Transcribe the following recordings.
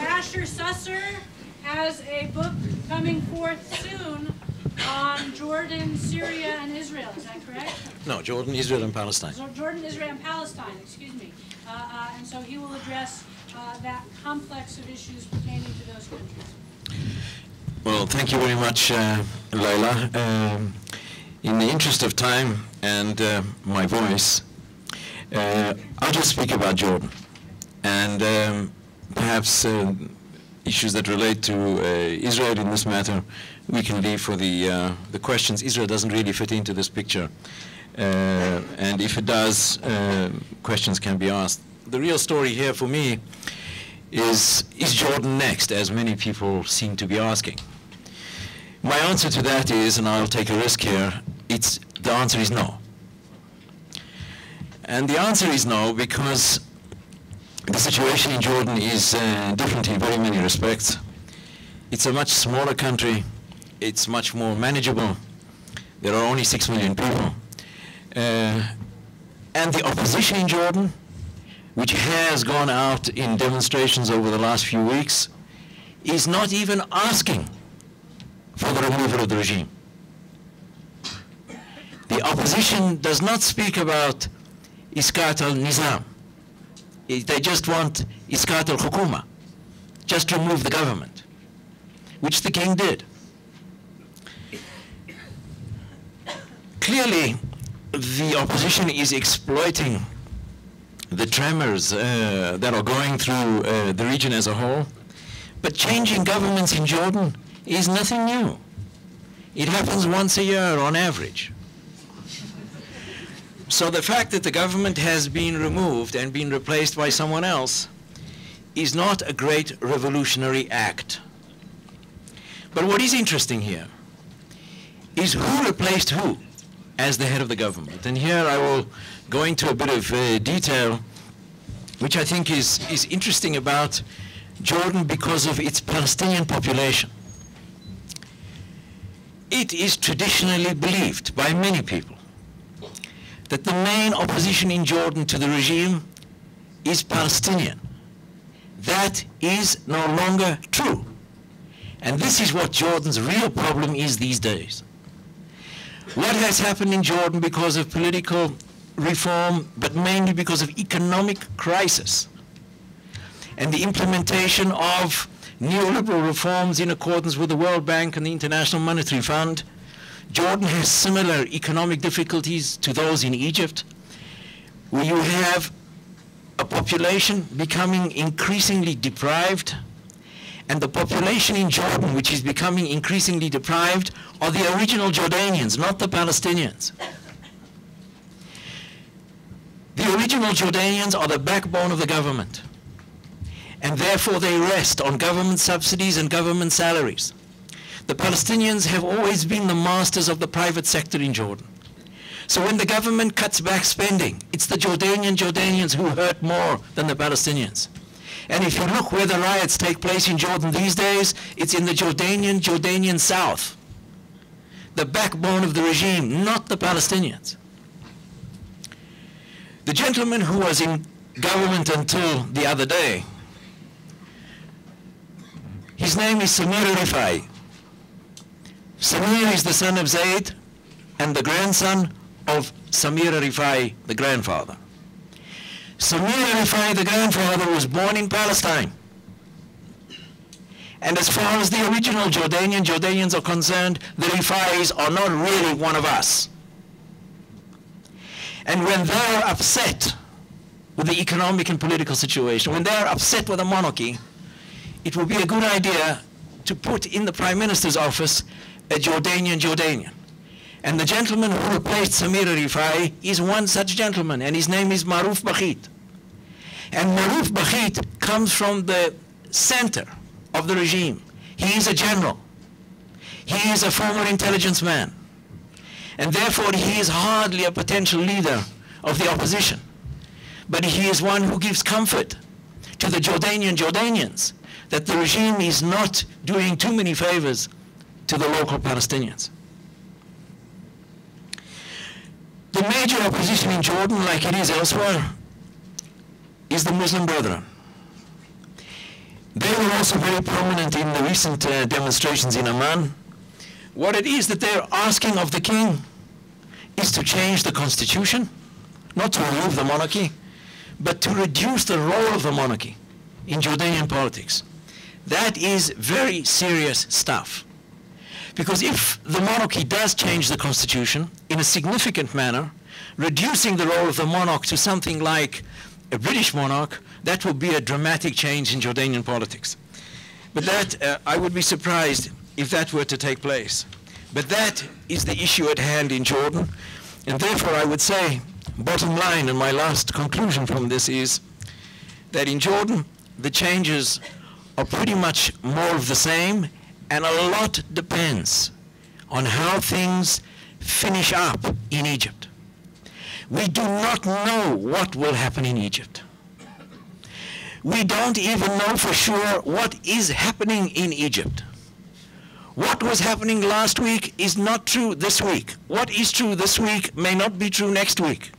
Asher Susser has a book coming forth soon on Jordan, Syria, and Israel. Is that correct? No, Jordan, Israel, and Palestine. So Jordan, Israel, and Palestine, excuse me. And so he will address that complex of issues pertaining to those countries. Well, thank you very much, Laila. In the interest of time and my voice, I'll just speak about Jordan and perhaps issues that relate to Israel in this matter we can leave for the questions. Israel doesn't really fit into this picture, and if it does, questions can be asked. The real story here for me is Jordan next, as many people seem to be asking? My answer to that is, and I'll take a risk here, the answer is no. And the answer is no because the situation in Jordan is different in very many respects. It's a much smaller country. It's much more manageable. There are only 6 million people. And the opposition in Jordan, which has gone out in demonstrations over the last few weeks, is not even asking for the removal of the regime. The opposition does not speak about Iskat al-Nizam. They just want Iskat al-Hukuma, just remove the government, which the king did. Clearly, the opposition is exploiting the tremors that are going through the region as a whole, but changing governments in Jordan is nothing new. It happens once a year on average. So the fact that the government has been removed and been replaced by someone else is not a great revolutionary act. But what is interesting here is who replaced who as the head of the government. And here I will go into a bit of detail, which I think is interesting about Jordan because of its Palestinian population. It is traditionally believed by many people that the main opposition in Jordan to the regime is Palestinian. That is no longer true. And this is what Jordan's real problem is these days. What has happened in Jordan because of political reform, but mainly because of economic crisis and the implementation of neoliberal reforms in accordance with the World Bank and the International Monetary Fund. Jordan has similar economic difficulties to those in Egypt, where you have a population becoming increasingly deprived, and the population in Jordan, which is becoming increasingly deprived, are the original Jordanians, not the Palestinians. The original Jordanians are the backbone of the government, and therefore they rest on government subsidies and government salaries. The Palestinians have always been the masters of the private sector in Jordan. So when the government cuts back spending, it's the Jordanians who hurt more than the Palestinians. And if you look where the riots take place in Jordan these days, it's in the Jordanian south. The backbone of the regime, not the Palestinians. The gentleman who was in government until the other day, his name is Samir Rifai. Samir is the son of Zayd and the grandson of Samir Rifai, the grandfather. Samir Rifai, the grandfather, was born in Palestine. And as far as the original Jordanians are concerned, the Rifais are not really one of us. And when they're upset with the economic and political situation, when they're upset with the monarchy, it would be a good idea to put in the Prime Minister's office a Jordanian. And the gentleman who replaced Samir Rifai is one such gentleman, and his name is Maruf Bakhit. And Maruf Bakhit comes from the center of the regime. He is a general. He is a former intelligence man. And therefore he is hardly a potential leader of the opposition. But he is one who gives comfort to the Jordanians that the regime is not doing too many favors to the local Palestinians. The major opposition in Jordan, like it is elsewhere, is the Muslim Brethren. They were also very prominent in the recent demonstrations in Amman. What it is that they're asking of the king is to change the constitution, not to remove the monarchy, but to reduce the role of the monarchy in Jordanian politics. That is very serious stuff. Because if the monarchy does change the constitution in a significant manner, reducing the role of the monarch to something like a British monarch, that will be a dramatic change in Jordanian politics. But that, I would be surprised if that were to take place. But that is the issue at hand in Jordan, and therefore I would say, bottom line, and my last conclusion from this is that in Jordan, the changes are pretty much more of the same, and a lot depends on how things finish up in Egypt. We do not know what will happen in Egypt. We don't even know for sure what is happening in Egypt. What was happening last week is not true this week. What is true this week may not be true next week.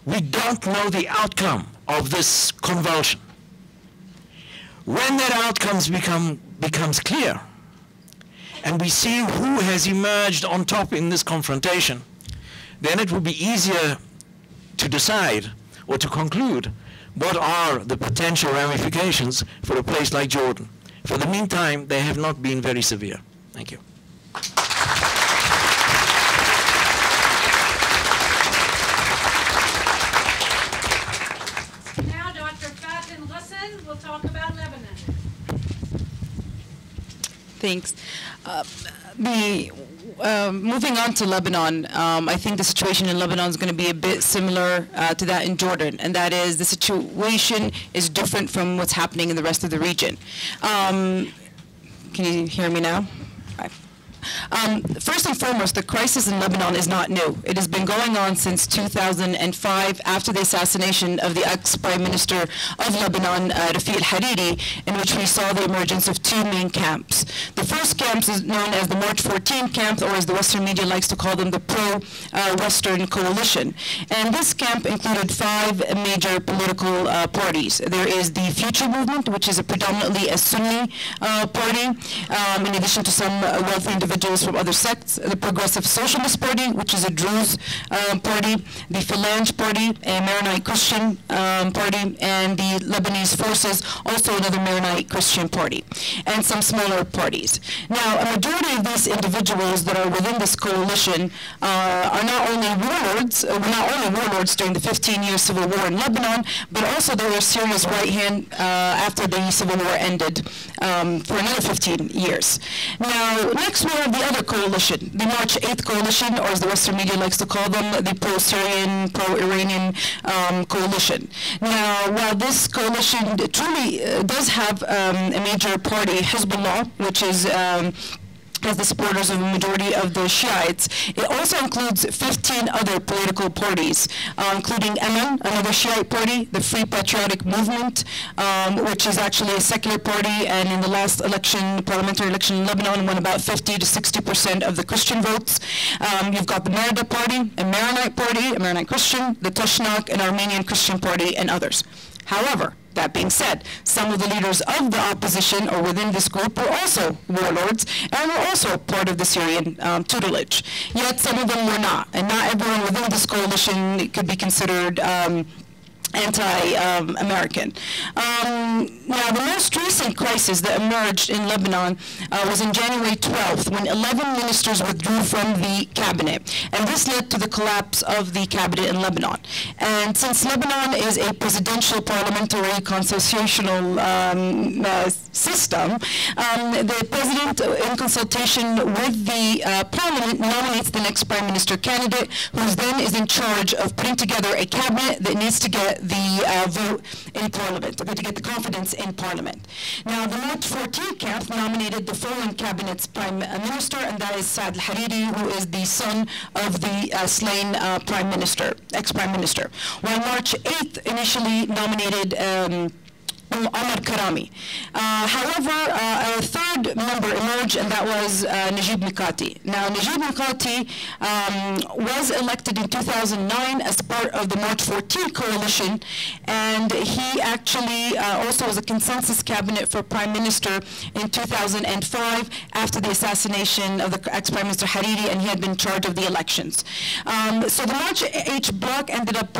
We don't know the outcome of this convulsion. When that outcome becomes clear, and we see who has emerged on top in this confrontation, then it will be easier to decide or to conclude what are the potential ramifications for a place like Jordan. For the meantime, they have not been very severe. Thank you. Now Dr. Fatin Ghassan will talk about Lebanon. Thanks. Moving on to Lebanon, I think the situation in Lebanon is going to be a bit similar to that in Jordan, and that is the situation is different from what's happening in the rest of the region. Can you hear me now? First and foremost, the crisis in Lebanon is not new. It has been going on since 2005 after the assassination of the ex-Prime Minister of Lebanon, Rafiq al-Hariri, in which we saw the emergence of two main camps. The first camp is known as the March 14 camp, or as the Western media likes to call them, the pro-Western coalition. And this camp included 5 major political parties. There is the Future Movement, which is predominantly a Sunni party, in addition to some wealthy individuals from other sects, the Progressive Socialist Party, which is a Druze party, the Phalange Party, a Maronite Christian party, and the Lebanese Forces, also another Maronite Christian party, and some smaller parties. Now, a majority of these individuals that are within this coalition are not only warlords during the 15-year civil war in Lebanon, but also they were Syria's right hand after the civil war ended for another 15 years. Now, next we have the other coalition, the March 8th coalition, or as the Western media likes to call them, the pro-Syrian, pro-Iranian coalition. Now, while this coalition truly does have a major party, Hezbollah, which is as the supporters of a majority of the Shiites, it also includes 15 other political parties, including Aman, another Shiite party, the Free Patriotic Movement, which is actually a secular party, and in the last election, parliamentary election in Lebanon, won about 50 to 60% of the Christian votes. You've got the Merida Party, a Maronite party, a Maronite Christian, the Tashnak, an Armenian Christian party, and others. However, that being said, some of the leaders of the opposition or within this group were also warlords and were also part of the Syrian tutelage. Yet some of them were not, and not everyone within this coalition could be considered anti-American. Now, the most recent crisis that emerged in Lebanon was in January 12th, when 11 ministers withdrew from the cabinet, and this led to the collapse of the cabinet in Lebanon. And since Lebanon is a presidential parliamentary constitutional system, the president, in consultation with the parliament, nominates the next prime minister candidate, who then is in charge of putting together a cabinet that needs to get the vote in Parliament, to get the confidence in Parliament. Now, the March 14 camp nominated the following cabinet's prime minister, and that is Saad al-Hariri, who is the son of the slain prime minister, ex-prime minister. While March 8th initially nominated Abu Omar Karami. However, a third member emerged, and that was Najib Mikati. Now, Najib Mikati was elected in 2009 as part of the March 14 coalition, and he actually also was a consensus cabinet for Prime Minister in 2005 after the assassination of the ex-Prime Minister Hariri, and he had been in charge of the elections. So the March H bloc ended up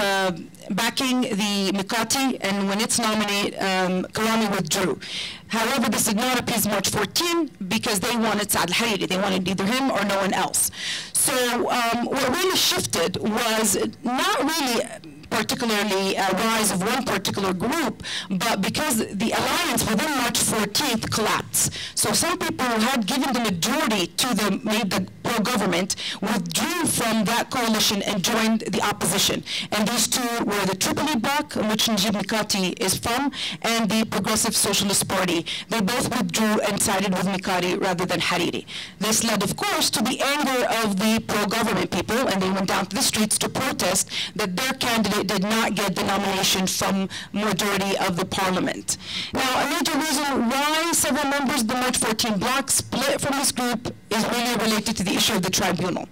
backing the Mikati, and when it's nominated, Karami withdrew. However, this did not appease March 14 because they wanted Saad al-Hariri. They wanted either him or no one else. So what really shifted was not really particularly a rise of one particular group, but because the alliance within March 14th collapsed. So some people who had given the majority to the pro-government withdrew from that coalition and joined the opposition. And these two were the Tripoli Bloc, which Najib Mikati is from, and the Progressive Socialist Party. They both withdrew and sided with Mikati rather than Hariri. This led, of course, to the anger of the pro-government people, and they went down to the streets to protest that their candidate did not get the nomination from majority of the parliament. Now, a major reason why several members of the March 14 bloc split from this group is really related to the issue of the tribunal.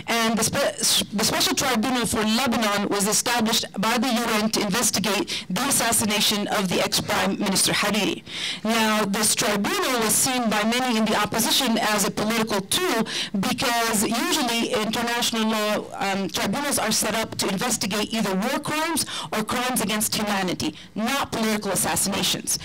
And the Special Tribunal for Lebanon was established by the UN to investigate the assassination of the ex-Prime Minister Hariri. Now, this tribunal was seen by many in the opposition as a political tool because usually international law tribunals are set up to investigate either war crimes or crimes against humanity, not political assassinations.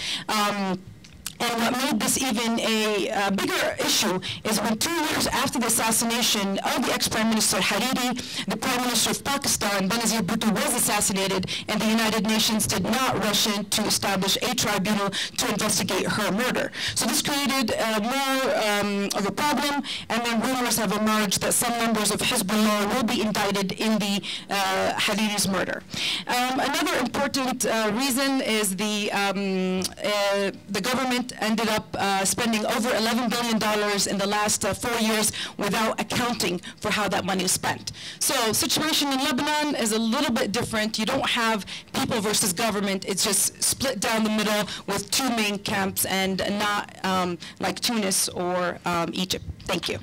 And what made this even a bigger issue is when 2 years after the assassination of the ex-Prime Minister Hariri, the Prime Minister of Pakistan, Benazir Bhutto, was assassinated, and the United Nations did not rush in to establish a tribunal to investigate her murder. So this created more of a problem, and then rumors have emerged that some members of Hezbollah will be indicted in the Hariri's murder. Another important reason is the government ended up spending over $11 billion in the last 4 years without accounting for how that money is spent. So situation in Lebanon is a little bit different. You don't have people versus government. It's just split down the middle with two main camps and not like Tunis or Egypt. Thank you.